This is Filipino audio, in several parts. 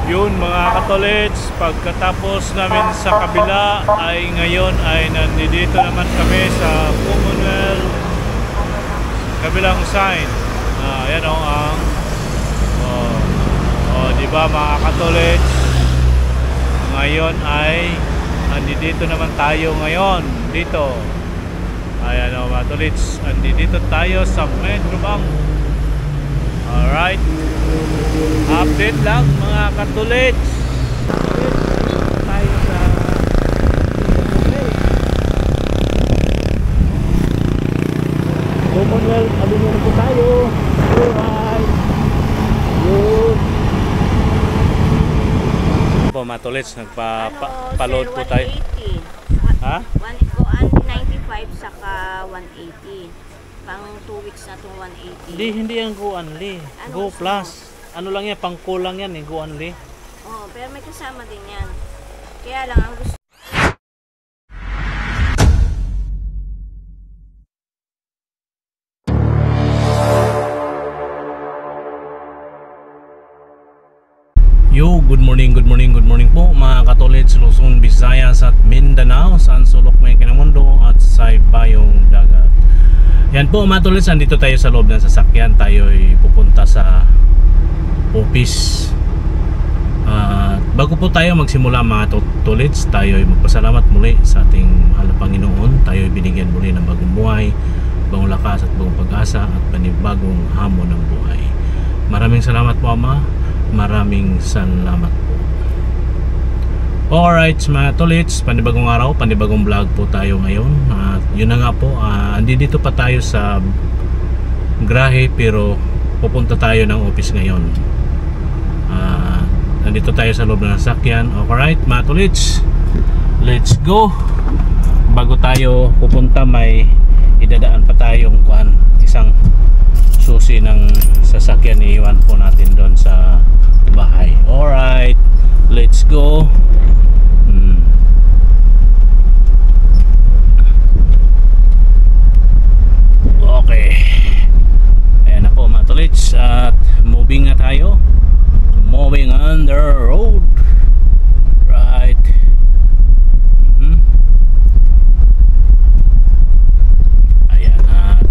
Yun mga katolits, pagkatapos namin sa kabila ay ngayon ay nandito naman kami sa Commonwealth kabilang sign. Ayan o ang diba mga katolits, ngayon ay nandito naman tayo ngayon dito. Ayan o mga katolits, nandito tayo sa Metro Bank. Alright, update lang mga katulits. Tayo sa Commonwealth, alunan po tayo. Alright, yun po mga katulits, nagpa-load po tayo. Ha? 195 saka 180. Pang 2 weeks na itong 180. Hindi ang Go Only. Go Plus. Ano lang yan, pang kulang yan eh, Go Only. Oo, pero may kasama din yan. Kaya lang ang gusto. Yo, good morning po mga katolits, Luzon, Visayas at Mindanao, saan sulok may kinamundo at sa ibayong dagat. Yan po mga katolits, andito tayo sa loob ng sasakyan. Tayo ay pupunta sa office. Bago po tayo magsimula mga katolits, tayo ay magpasalamat muli sa ating mahal na Panginoon. Tayo ay binigyan muli ng bagong buhay, bagong lakas at bagong pag-asa at panibagong hamon ng buhay. Maraming salamat po Ama. Maraming salamat po. Alright mga tolits, panibagong araw, panibagong vlog po tayo ngayon. At yun na nga po, andito pa tayo sa grahe pero pupunta tayo ng office ngayon. Nandito tayo sa loob ng sasakyan. Alright mga tolits, let's go. Bago tayo pupunta, may idadaan pa tayong isang susi ng sasakyan, iiwan po natin doon sa bahay. Alright, let's go. Okay, ayan na po mga tolits, at moving na tayo, moving on the road. Right. Ayan, at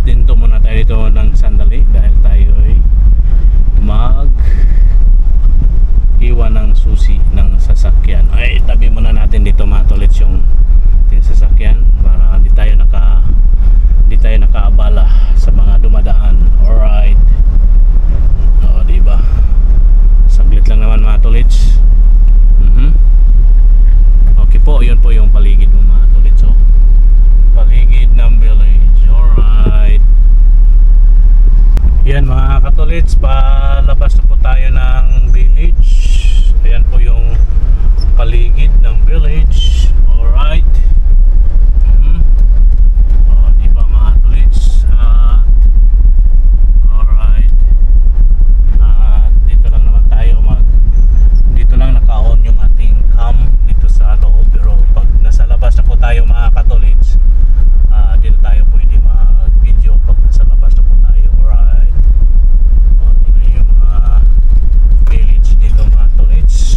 dinto muna tayo dito ng sandali dahil tayo ay iwan ng susi ng sasakyan. Ay, tabi muna natin dito mga tolits yung sasakyan para di tayo nakaabala sa mga dumadaan. Alright, diba, saglit lang naman mga tolits. Okay po, yun po yung paligid ng mga tolits, paligid ng village. Alright, yan mga katolits, palabas na po tayo ng village. Ayan po yung paligid ng village. Alright. Diba mga tolits? Alright. Dito lang naman tayo dito lang naka-on yung ating cam dito sa loob. Pero pag nasa labas na po tayo mga katolits, dito tayo pwede mag-video pag nasa labas na po tayo. Alright. Tingnan yung mga village dito mga tolits.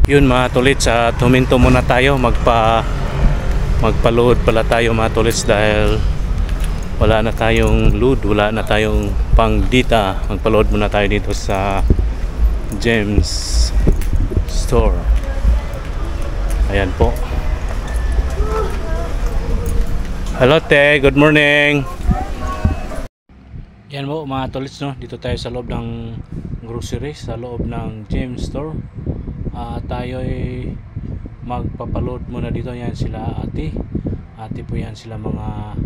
Yun mga tolits, at huminto muna tayo, magpa-load pala tayo mga tolits dahil wala na tayong load, wala na tayong pang data. Magpa-load muna tayo dito sa James Store. Ayan po. Hello te, good morning. Yan po mga tolits, no? Dito tayo sa loob ng grocery, sa loob ng James Store. Tayo ay magpapaload muna dito. Yan sila ate po, yan sila mga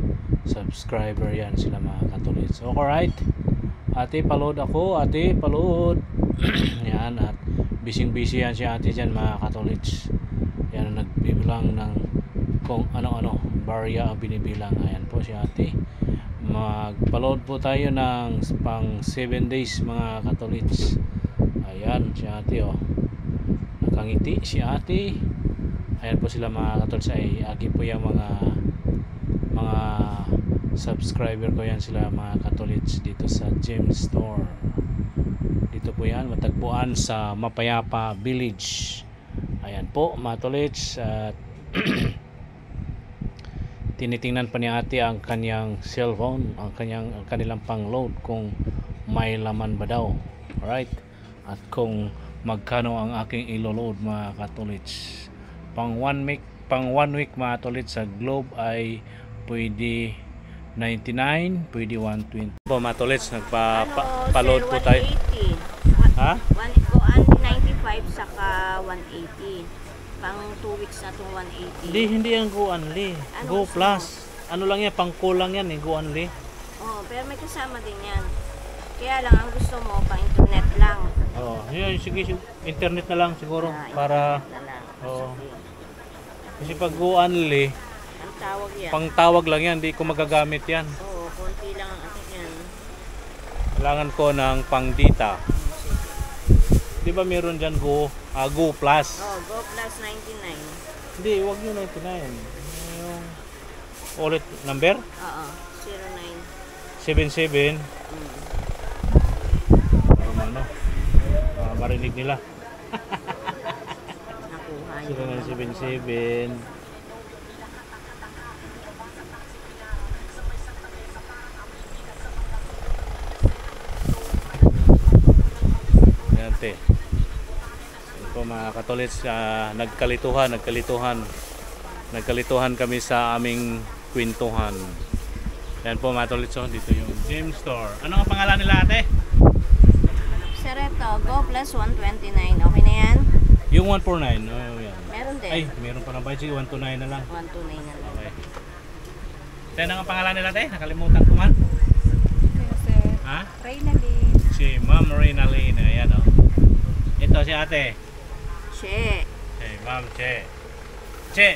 subscriber, yan sila mga katolits. Alright, ate paload ako, ate paload. Yan, at busy yan si ate dyan mga katolits. Yan, nagbibilang ng kung ano-ano barya ang binibilang. Ayan po si ate. Magpaload po tayo ng pang 7 days mga katolits. Ayan si ate, oh, nakangiti si ate. Ayan po sila mga katolits. Ay agi po yung mga subscriber ko, yan sila mga katolits dito sa James Store. Dito po yan, matagpuan sa Mapayapa Village. Ayan po mga katolits. At tinitingnan pa ni ate ang kanyang cellphone, ang kanilang pang-load kung may laman ba daw. Alright, at kung magkano ang aking ilo-load mga katolits. Pang 1 week mga katolits sa Globe ay pwede 99, pwede 120 po mga katolits. Nagpa-load po tayo. 180. Ha? 95 saka 180. Pang 2 weeks na itong 180. Hindi ang Go Only. Go Plus. Ano lang yan, pang kulang yan eh, Go Only. Oh, pero may kasama din yan. Kaya lang, ang gusto mo, pang internet lang. Oh, yun, sige, internet na lang siguro. Para, internet na lang. oh. Sige. Kasi pag Go Only, Ang tawag yan. pang tawag lang yan, hindi ko magagamit yan. Oo, konti lang ang atin yan. Kailangan ko ng pang data. Di ba meron dyan Go Plus? Oh, Go Plus 99. Hindi, wag nyo 99. Yung ulit number? Oo, 09. 77. Ano? Marinig nila. Nakuha yun. 0977. Ayan te. Mga katolits, nagkalituhan kami sa aming kwentuhan. Yan po mga katolits, dito yung James Store. Ano ang pangalan nila ate? Sereto, Go Plus 129. Okay na yan? Yung 149. Oh, yan. Meron din. Ay, meron pa na ba? Sige, 129 na lang. 129 na lang. Okay. Ate, ano ang pangalan nila ate? Nakalimutan ko man. Ha? Reynalyn. Si Ma'am Reynalyn. Ayan o. Ito si ate. Che. Hey, Ma'am Che. Che.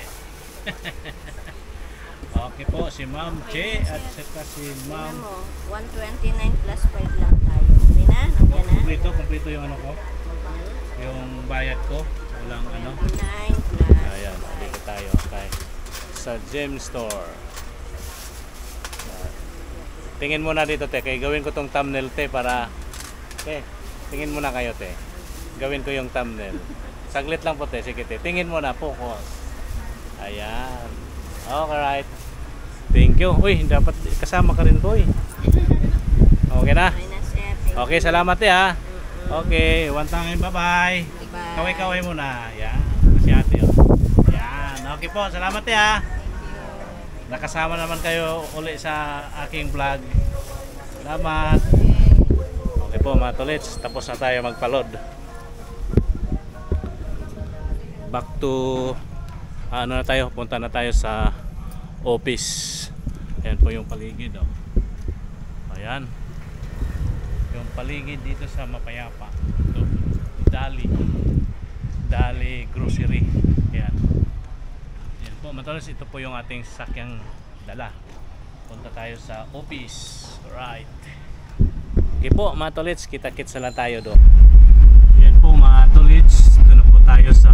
Okay po, si Ma'am Che at saka si Ma'am. Tingnan mo, 129 plus 5 lang tayo. Okay na? Nandiyan na? Kompleto yung ano ko. Yung bayad ko. Walang ano. 29 plus. Ayan, dito tayo. Okay. Sa James Store. Tingin muna dito te. Kaya gawin ko tong thumbnail te para. Te, tingin muna kayo te. Gawin ko yung thumbnail. Saglit lang po te. Sige te. Tingin muna po ko. Ayan. Alright. Thank you. Uy, dapat kasama ka rin boy. Okay na? Okay na, sir. Thank Okay, you. salamat te ha. Okay, one time, bye-bye. Bye. Kaway-kaway muna. Yan. Si ate oh. Yan. Okay po, salamat te ha. Nakasama naman kayo uli sa aking vlog. Salamat. Okay po mga tolits, tapos na tayo magpalod. Back to ano na tayo, punta na tayo sa office. Ayan po yung paligid oh. Ayan. Yung paligid dito sa Mapayapa. Ito, Dali Grocery. Ayan. Ayan po, matalas ito po yung ating sakyang dala. Punta tayo sa office. Alright. Okay po mga tolits, kita-kits na lang tayo do. Ayan po mga tolits, ito na po tayo sa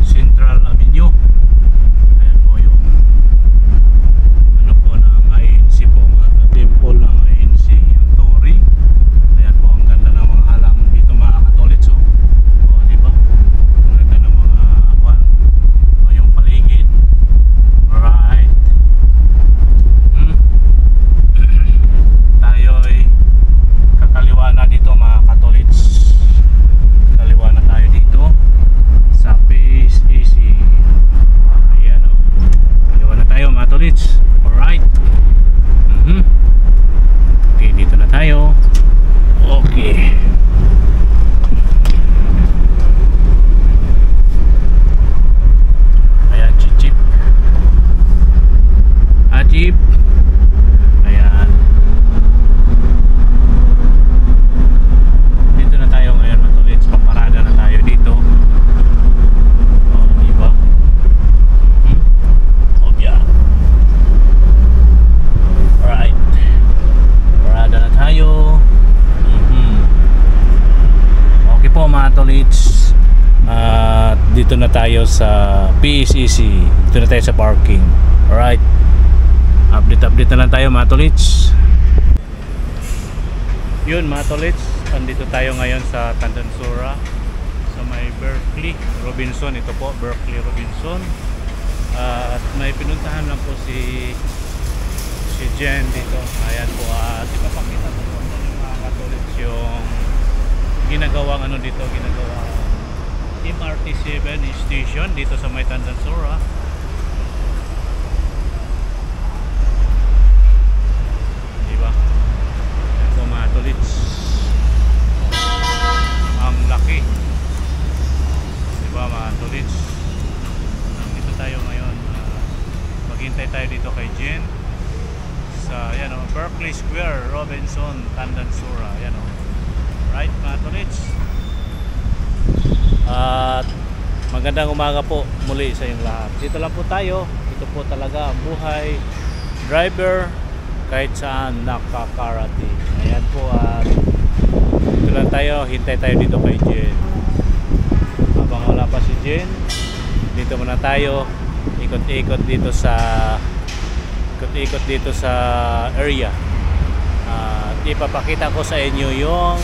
Central Avenue. Ayan po yung ano po ng INC po, mga temple ng INC, yung Tory. Ayan po, ang ganda ng mga halaman dito mga katolits oh. O diba? Ang ganda ng mga buwan. O yung paligid. Alright. jeep. Ayan. Dito na tayo ngayon mga tolits. Paparada na tayo dito. Oh, diba? Obya. Alright. Parada na tayo. Okay po mga tolits. At dito na tayo sa PSEC. Dito na tayo sa parking. Alright. Update na lang tayo mga tolits. Yun mga tolits, andito tayo ngayon sa Tandansura sa may Berkeley Robinson. Ito po, Berkeley Robinson. At may pinuntahan lang po si Jen dito. Ayan po, at ipapakita ko po yung mga katolits yung ginagawang ano dito, ginagawang MRT7 station dito sa may Tandansura. Diba? Ayan po mga tolits, ang laki. Diba mga tolits? Dito tayo ngayon, maghintay tayo dito kay Jen sa yan, Berkeley Square, Robinson, Tandansura. Yan, right mga tolits. At magandang umaga po muli sa inyong lahat. Dito lang po tayo. Ito po talaga ang buhay driver kahit saan nakakarating. Ayan po, at dito lang tayo. Hintay tayo dito kay Jen. Habang wala pa si Jen, dito muna tayo ikot-ikot dito sa area. Ipapakita ko sa inyo yung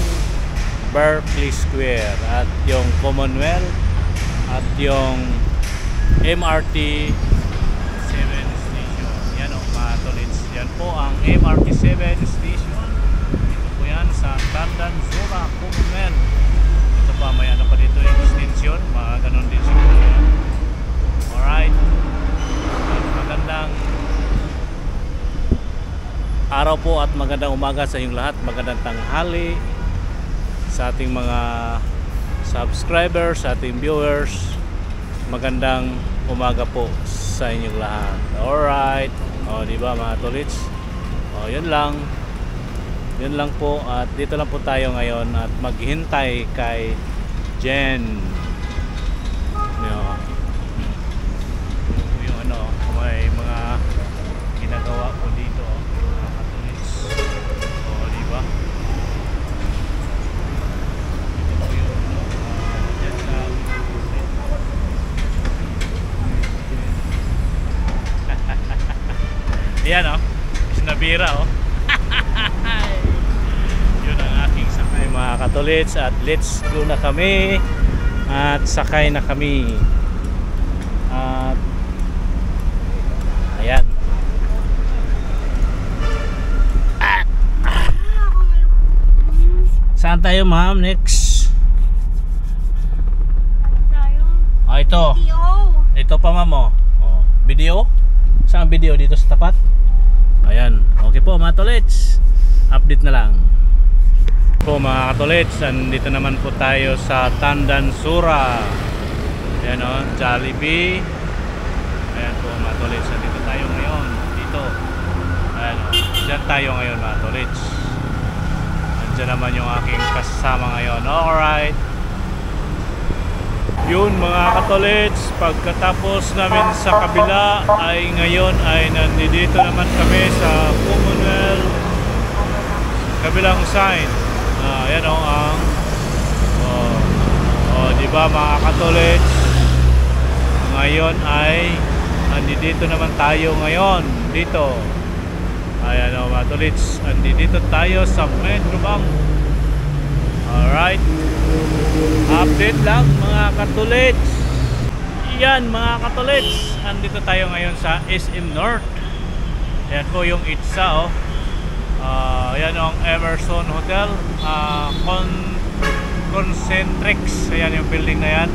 Berkeley Square at yung Commonwealth at yung MRT 7 station. Yan o mga tolits, yan po ang MRT 7 station. Ito po yan sa Tandansura, Commonwealth. Ito pa, may ano pa dito yung extension, mga ganun din siguro yan. Alright, at magandang araw po at magandang umaga sa inyong lahat. Magandang tanghali sa ating mga subscribers, sa ating viewers. Magandang umaga po sa inyong lahat. Alright. O, diba mga tolits? O, yun lang. Yun lang po. At dito lang po tayo ngayon at maghintay kay Jen. Yung ano, may mga ginagawa po dito, mga tolits. O, diba? Yan o, sinabira o. Yun ang aking sakay mga katolits. At let's go na kami. At sakay na kami. At ayan. Saan tayo ma'am? Next. Ah, ito. Ito pa ma'am o. Oh, video? Saan video? Dito sa tapat? Ayan. Okay po mga tolits. Update na lang. Po mga katolits, andito naman po tayo sa Tandansura. Ayan o, Jollibee. Ayan po mga tolits, andito tayo ngayon. Dito. Ayan o, dyan tayo ngayon mga tolits. Andyan naman yung aking kasama ngayon. Alright. Yun mga katolits, pagkatapos namin sa kabila ay ngayon ay nandito naman kami sa Commonwealth kabilang sign. Ayan o ang diba mga katolits, ngayon ay nandito naman tayo ngayon dito. Ayan o mga katolits, nandito tayo sa Metrobank. Alright, update lang mga katolits. Yan mga katolits, andito tayo ngayon sa SM North. Yan po yung ITSA oh. Yan ang Emerson Hotel, Concentrix. Ayan yung building na yan.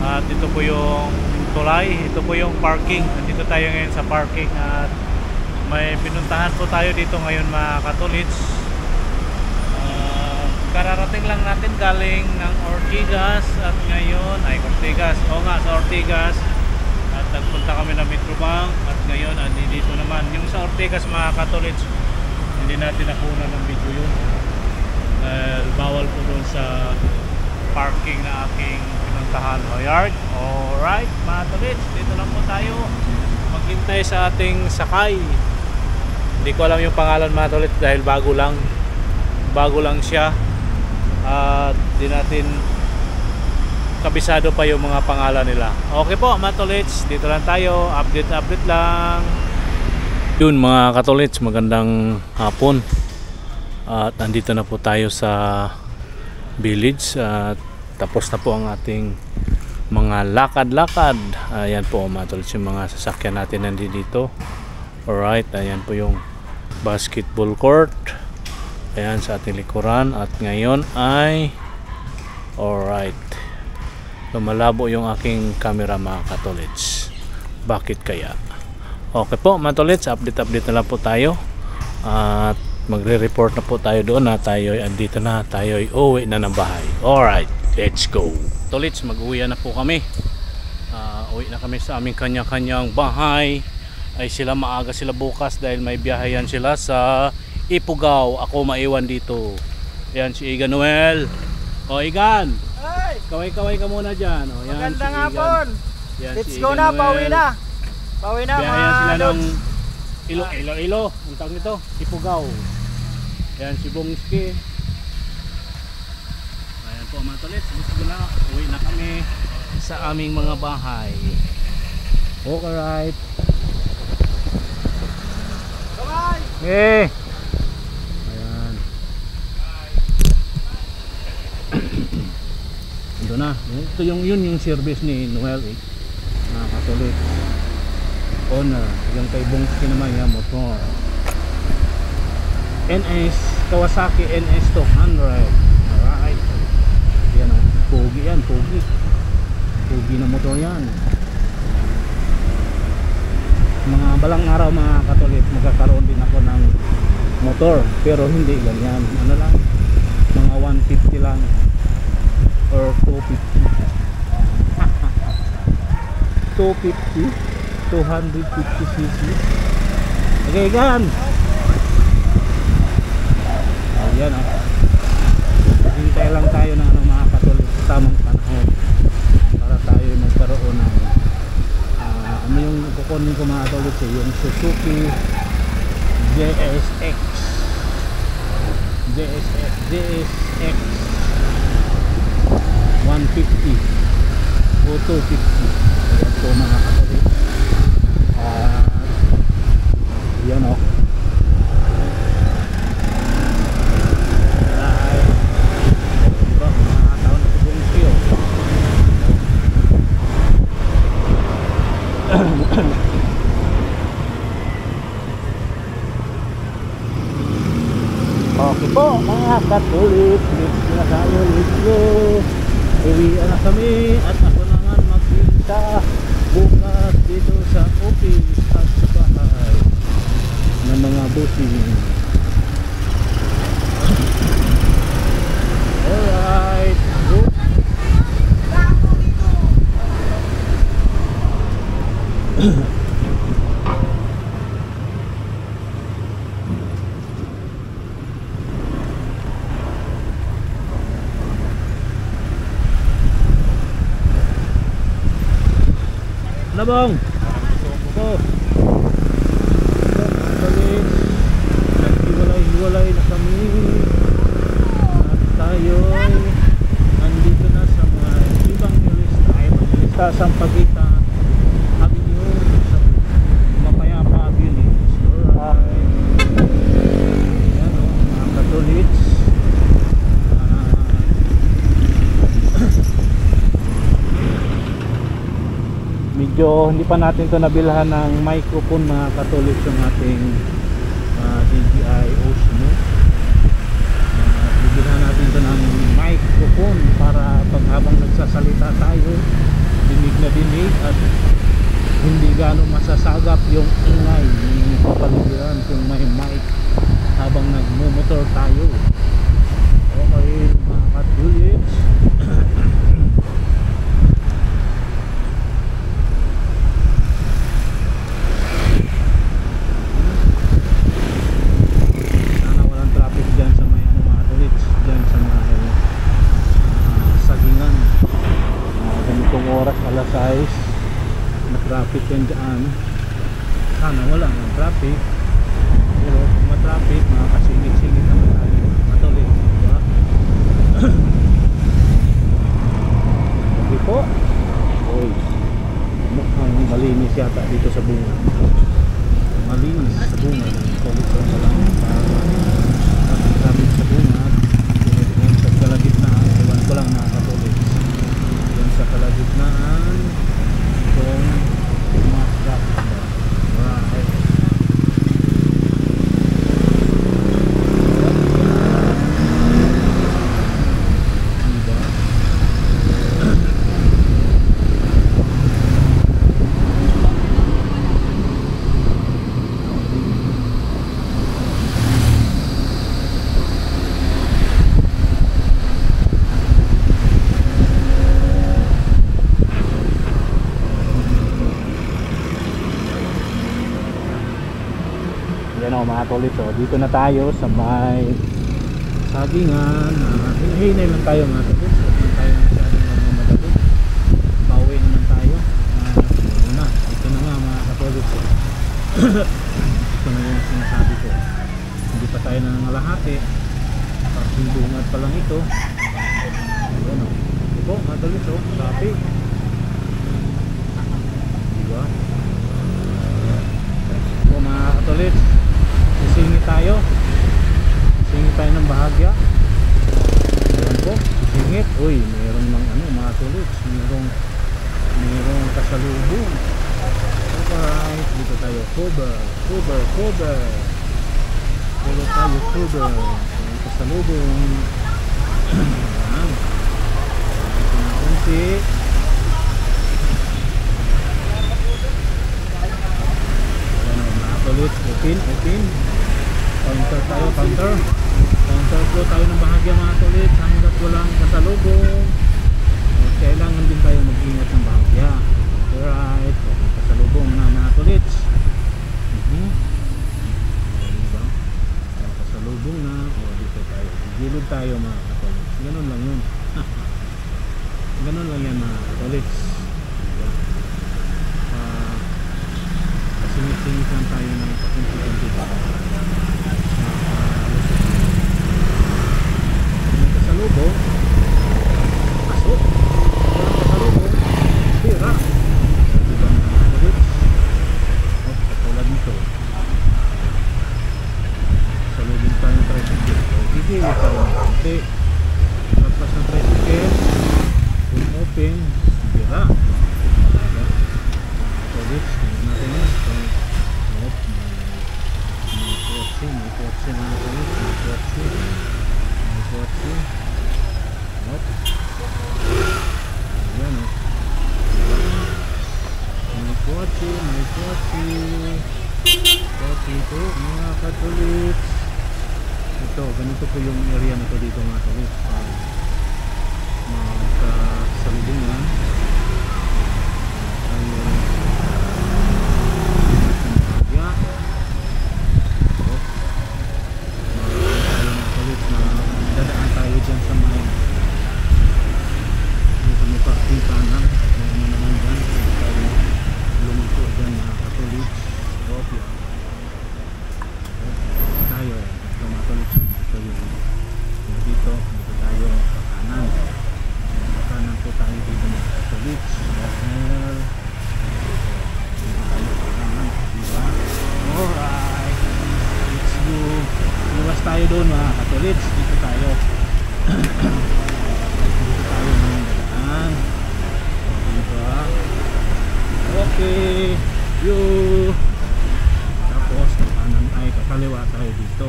At ito po yung tulay, ito po yung parking. Andito tayo ngayon sa parking at may pinuntahan po tayo dito ngayon mga katolits. Kararating lang natin galing ng Ortigas at ngayon ay Ortigas, o nga sa Ortigas, at nagpunta kami ng Metrobank at ngayon dito naman yung sa Ortigas mga katolits, hindi natin nakuna ng video yun dahil bawal po doon sa parking na aking pinuntahan o yard. Alright mga katolits, dito lang po tayo maghintay sa ating sakay. Hindi ko alam yung pangalan mga katolits dahil bago lang siya at di natin kabisado pa yung mga pangalan nila. Okay po mga katolits, dito lang tayo, update lang. Yun mga katolits, magandang hapon at nandito na po tayo sa village at tapos na po ang ating mga lakad-lakad. Ayan po mga katolits, yung mga sasakyan natin nandito. Alright, ayan po yung basketball court, ayan sa ating likuran at ngayon ay alright, lumalabo yung aking camera mga katolits. Bakit kaya? Okay po mga katolits, update na lang po tayo at magre-report na po tayo doon na tayo ay andito na, tayo ay uwi na ng bahay. Alright, let's go katolits, mag-uwi na po kami. Uwi na kami sa aming kanya-kanyang bahay. Ay sila maaga sila bukas dahil may biyahe yan sila sa Ifugao. Ako maiwan dito. Ayan si Igan Noel. O Igan, kaway-kaway ka muna dyan. O, yan, magandang si hapon. Yan, Let's si go Igan na, Noel. pauwi na. Pauwi na Biyahe yan sila mga ng lods. Ilo. Ang tawag nito, Ifugao. Ayan si Bongski. Ayan po mga tolit. Gusto na, uwi na kami sa aming mga bahay. Okay right. Bye! Eh. Ayan. Ito na. Ito yung service ni Noel eh. Mga katolik. Owner. Yung kay Bongski naman yung motor. NS Kawasaki NS 200. Alright. Yan o. Pogi yan. Pogi na motor yan. Mga balang araw mga katolik magkakaroon din ako ng motor pero hindi ganyan, ano lang, mga 150 lang or 250 250cc. Okay gan, ayan o, hintay lang tayo ng mga katolik sa tamang panahon para tayo magkaroon ng ano yung kukunin ko mga katolik, yung Suzuki JSX 150 o 250. Ayan po mga katolik. Yan o. Ay, diba mga tao na tubong siyo. Okay po mga katolik, let's na tayo, let's go. Uwian na kami at ako naman magkita bukas dito sa office at sa bahay ng mga busing. Alright, go. Nabong ito balik, naghiwalay na kami at tayo'y nandito na sa mga Evangelista Sampaguita Avenue sa Mapayapa Avenue. Alright, yan o mga katolits. Medyo hindi pa natin to nabilhan ng microphone mga katolik yung ating DJI Osmo. Bibilhan natin to ng microphone para pag habang nagsasalita tayo dinig na dinig at hindi gaano masasagap yung ingay ng kapaligiran kung may mic habang nagmumotor tayo. Okay mga katolik. yan dyan. Sana wala ng traffic. Pero kung ma-traffic, makakasingit-singit naman tayo mga katolik, diba? Okay po. Uy, mukhang malinis yata dito sa bunga. Malinis sa bunga. Kulit ko na lang traffic sa bunga. Yan sa kalagitnaan, ewan ko lang mga katolik. Yan sa kalagitnaan kung mas traffic ba. Right. Yan o mga tolit, so dito na tayo sa may sagingan. Hinahinay lang tayo mga tolit, so kung tayo masyadong madali, pauwi naman tayo. Una, ito na nga mga katolit, so ito na yung sinasabi ko, hindi pa tayo nangangalahati, parang bungad pa lang ito. Ayan o, ito po mga tolit, so traffic, diba? Ito mga katolit, sisingit tayo ng bahagya. Ayan po, sisingit. Uy, mayroon ng ano mga tulots, mayroong kasalubong. Alright, dito tayo, cover follow tayo, cover may kasalubong. Ayan, ito na kunti. Ayan o mga tulots, open counter tayo, counter po tayo ng bahagya mga tulit hanggat walang kasalubong. Kailangan din tayo mag-ingat ng bahagya. Alright, walang kasalubong na mga tulit. Diba? Walang kasalubong na. Dito tayo, gilid tayo mga tulit. Ganun lang yun. Ganun lang yan mga tulit. Diba? Kasingit-singit lang tayo ng pakunti-kunti ba. Kasalubong, pasok. Walang kasalubong, tira. Diba mga katolik? Katulad nito, kasalubong tayo ng tricycle, gigilid tayo ng konti. Laplas ng tricycle, kung open, tira. Katolik, tingnan natin yun. May kotse mga katolik, may kotse. Hop. Ayan o. May kotse ito mga katolik. Ito, ganito po yung area na ito dito mga katolik. Magkasalubong yan. Dadaan tayo dyan sa may parking kanan. Meron na naman dyan, pwede tayo lumiko dyan mga katolik. Tayo ito mga katolik, ito yung dito tayo sa kanan. Sa kanan po tayo dito mga katolik. Dito tayo sa kanan, diba? Alright, let's go. Iwas tayo doon mga katolik. Dito tayo. Dito tayo ng dadaan. Diba? Okay. Tapos kanan tayo, kakaliwa tayo dito.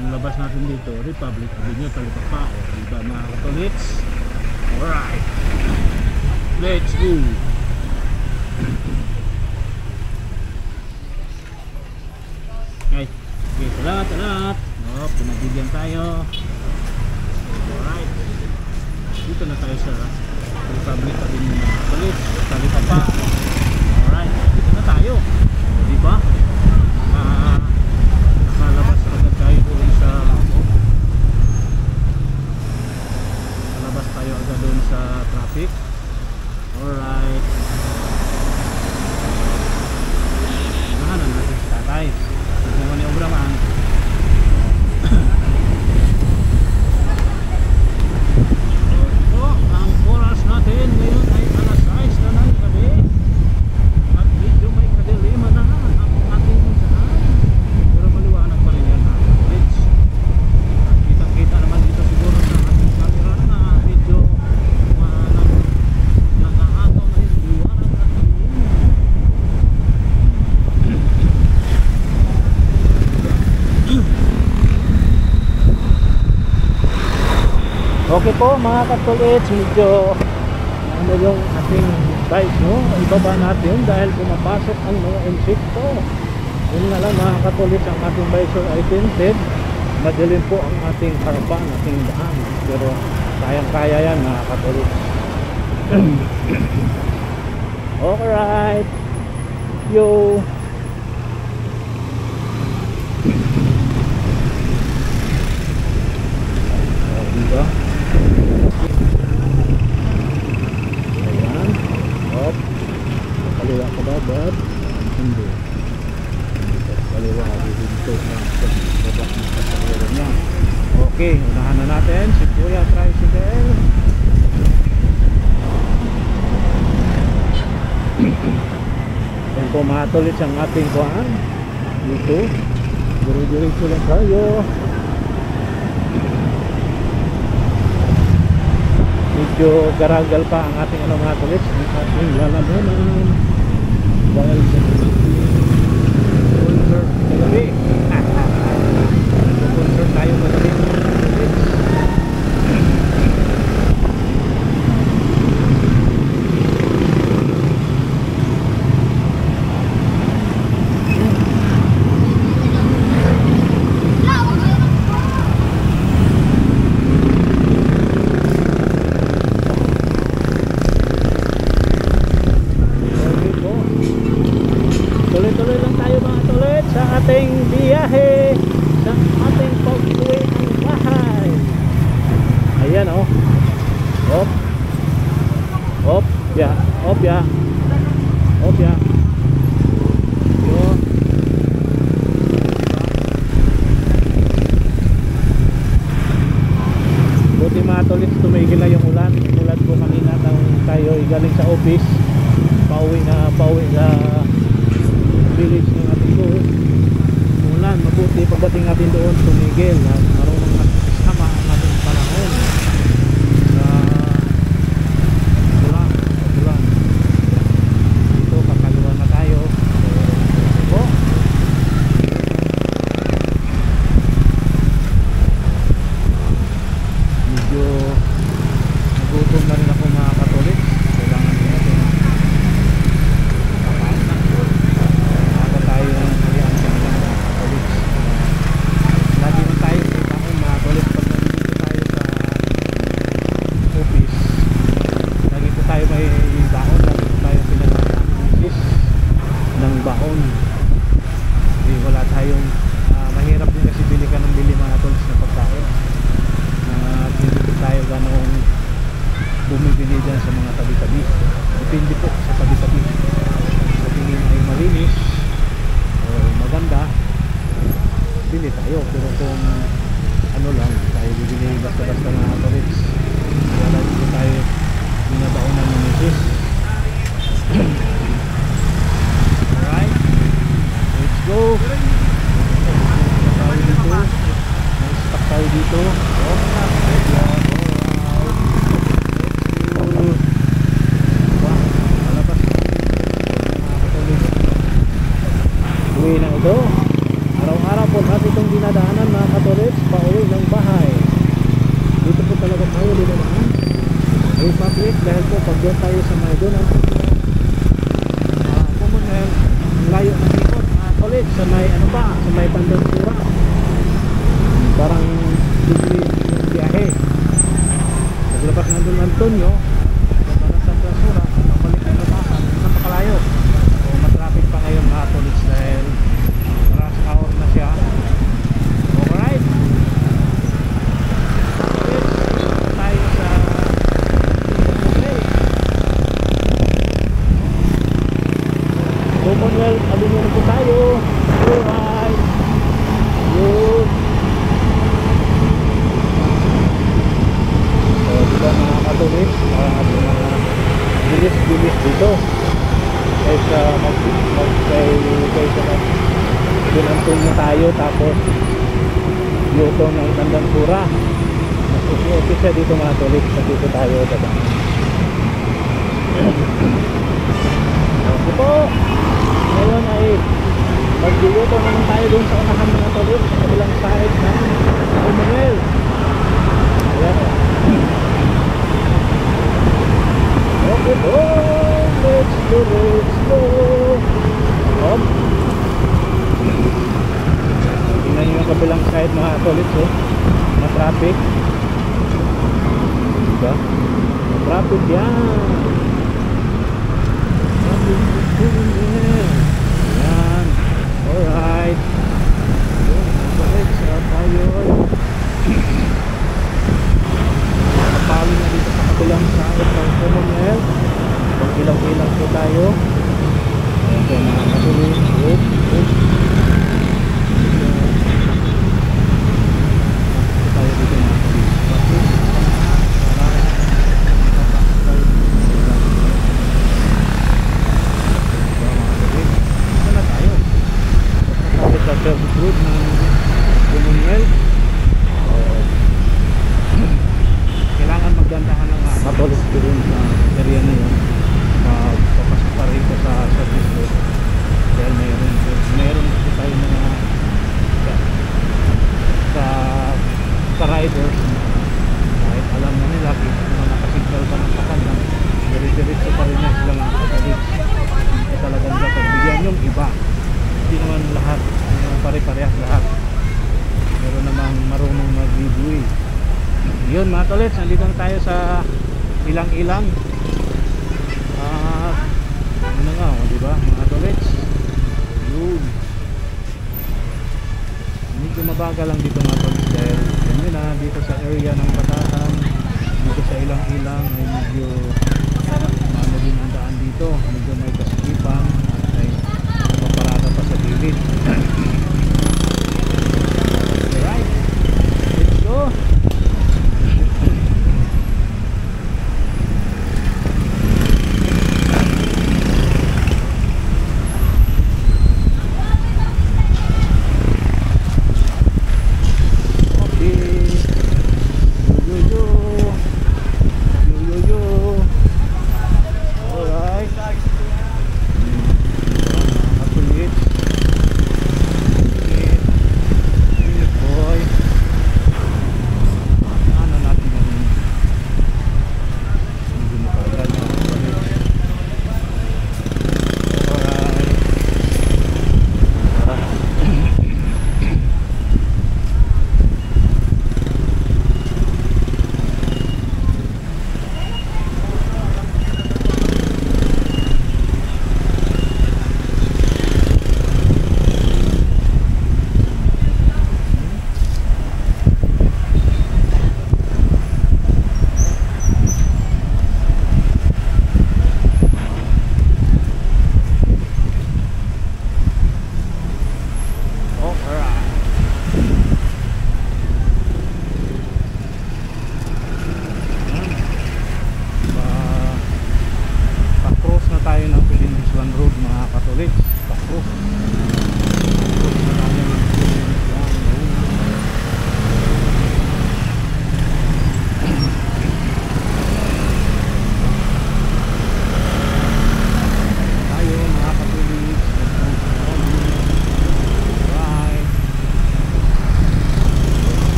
Yung labas natin dito, Republic Avenue, Talipapa. Diba mga katolik? Alright. Let's go. Okay. Okay, talat. Pinabigyan tayo. Alright. Dito na tayo sa Republic Avenue mga katolik. Talipapa. Alright. Dito na tayo. Diba? Nakalabas agad tayo doon sa traffic. Alright. Okay po mga katulits, medyo ano yung ating bike, no? Ibaba natin dahil pumapasok ang mga insekto. Yun nga lang mga katulits, ang ating visor ay tinted. Madilim po ang ating harapan, ating daan. Pero kayang-kaya yan mga katulits. Alright. Yo. Diba? Ayan. Hop. Kaliwa ka ba, bad? Hindi. Kaliwa. Dito na. Baba na sa kaliwa niya. Okay. Unahan na natin si Kuya Tricycle. Yan po mga tulit ang ating kuhaan. Dito. Diri-diretso lang tayo. Medyo garagal pa ang ating mga tulis, ang ating lalamunan dahil sa concert kagabi. Concert tayo madali mga tulis. Tuloy-tuloy lang tayo mga tulit sa ating biyahe, sa ating pag-uwi ang bahay. Ayan o. Hop. Hop. Ya. Hop ya. Hop ya. Yun. Buti mga tulit, tumigil na yung ulan. Ulan po kanina nang tayo galing sa office. Pauwi sa village ng ating doon. Ulan, mabuti pagdating natin doon tumigil na marunong nakasama ang ating panahon sa ulan. Dito kakaliwa na tayo. So, medyo nagutom na rin ako mga katolik. Kailangan natin bumibili dyan sa mga tabi-tabi. Depende po sa tabi-tabi. Sa tingin ay malinis o maganda, bili tayo. Pero kung ano lang, tayo bibili basta-basta mga toilets, wala dito tayo binabaonan ng misis. Alright, let's go. Tayo dito, may stock tayo dito. Uwi na ito. Araw-araw po natin itong dinadaanan mga katolits, pauwi ng bahay. Dito po talaga tayo dinadaan Republic dahil po pag doon tayo sa may doon ang Commonwealth, layo ng ikot mga katolits sa may ano pa, sa may Pandansura. Parang bigli yung biyahe. Paglabas na doon Antonio, parang sa Pandansura, mabalik na napasan, napakalayo. Matraffic pa ngayon mga katolits dahil rush hour na siya. Alright, tayo sa Commonwealth Avenue na po tayo. Alright, yun. So diba mga katolits, parang ating mga bilis-bilis dito kaysa Antonio tayo, tapos luto ng Tandansura. Nasusuot siya dito mga tulit sa dito tayo diba? Okay po, ngayon ay magluto naman tayo dun sa unahan mga tulit sa kabilang side ng Commonwealth. Ayan o. Let's go! Let's go! Let's go! Hop! Tingnan nyo yung kabilang side mga tolits, oh. Traffic. Diba? Traffic yan. Yan. Alright. Balik sa tayo. Kapali na dito sa kabilang side ng Commonwealth. Pag-ilang-ilang po tayo. Ayan po mga katuloy. Tayo dito mga katuloy. Sa service road ng Commonwealth. Kailangan magdandahan ng katolik ko rin sa area na yun. Papasok pa rin sa service road dahil mayroon po tayo mga sa riders kahit alam na nila kung nakasignal pa ng kapanan diretso pa rin na sila mga katolik. Hindi talagang dapat bigyan yung iba, hindi naman lahat pare-parehas lahat, meron namang marunong mag-giveaway. Yun mga tolets, nandito na tayo sa ilang-ilang ano nga, diba mga tolets, yun medyo mabagal lang dito mga tolets dahil yun na dito sa area ng Batasan, dito sa ilang-ilang ay medyo ano din ang daan dito, medyo may kasikipan at may paparada pa sa gilid. Alright, let's go.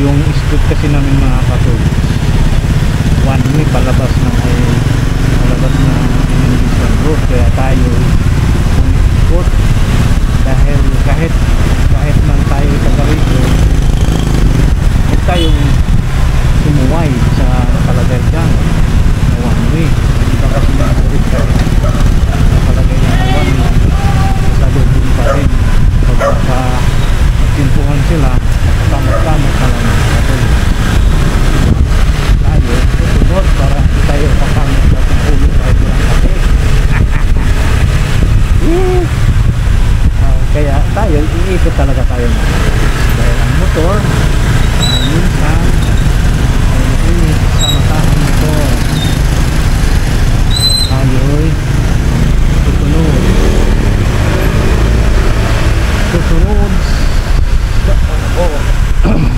Yung street kasi namin mga katuloy, one way palabas ng Indonesian road, kaya tayo umikot dahil kahit man tayo taga rito, huwag tayong sumuway sa nakalagay dyan na one way. Hindi ba kasi nakalagay na one way, sasaluhin pa rin pagkaka magtimpuhan sila, kasama-sama ka lang tayo susunod para tayo kakamit at ulit tayo ng kape. Kaya tayo iikot talaga tayo na dahil ang motor minsan ay nakinig sa matahan nito, tayo'y susunod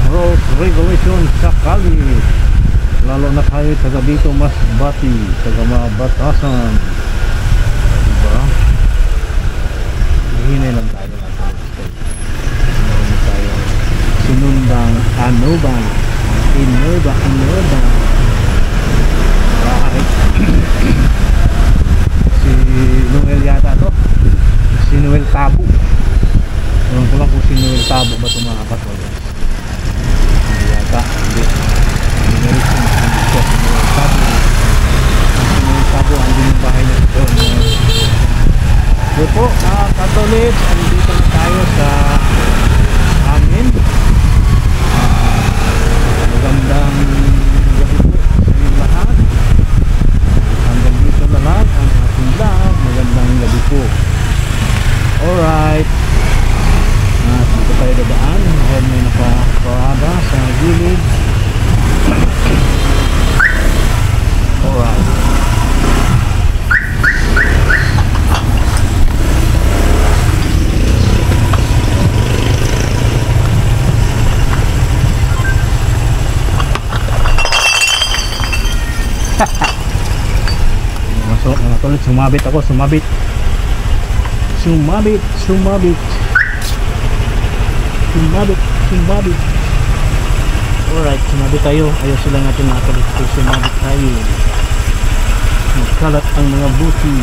road regulation sakali, lalo na tayo taga dito Masbati, taga Batasan, diba? Hinay lang tayo natin, meron tayo sinundang ano po mga Katolits, andito na tayo sa amin. Magandang gabi po sa inyong lahat. Hanggang dito na lang ang ating vlog. Magandang gabi po. Alright, dito tayo dadaan. Ayan, may nakaparada sa gilid. Alright. Masuk mga tulit, sumabit ako, sumabit. Sumabit. Alright, sumabit tayo. Ayaw sila natin mga tulit. Sumabit tayo. Magkalat ang mga buti.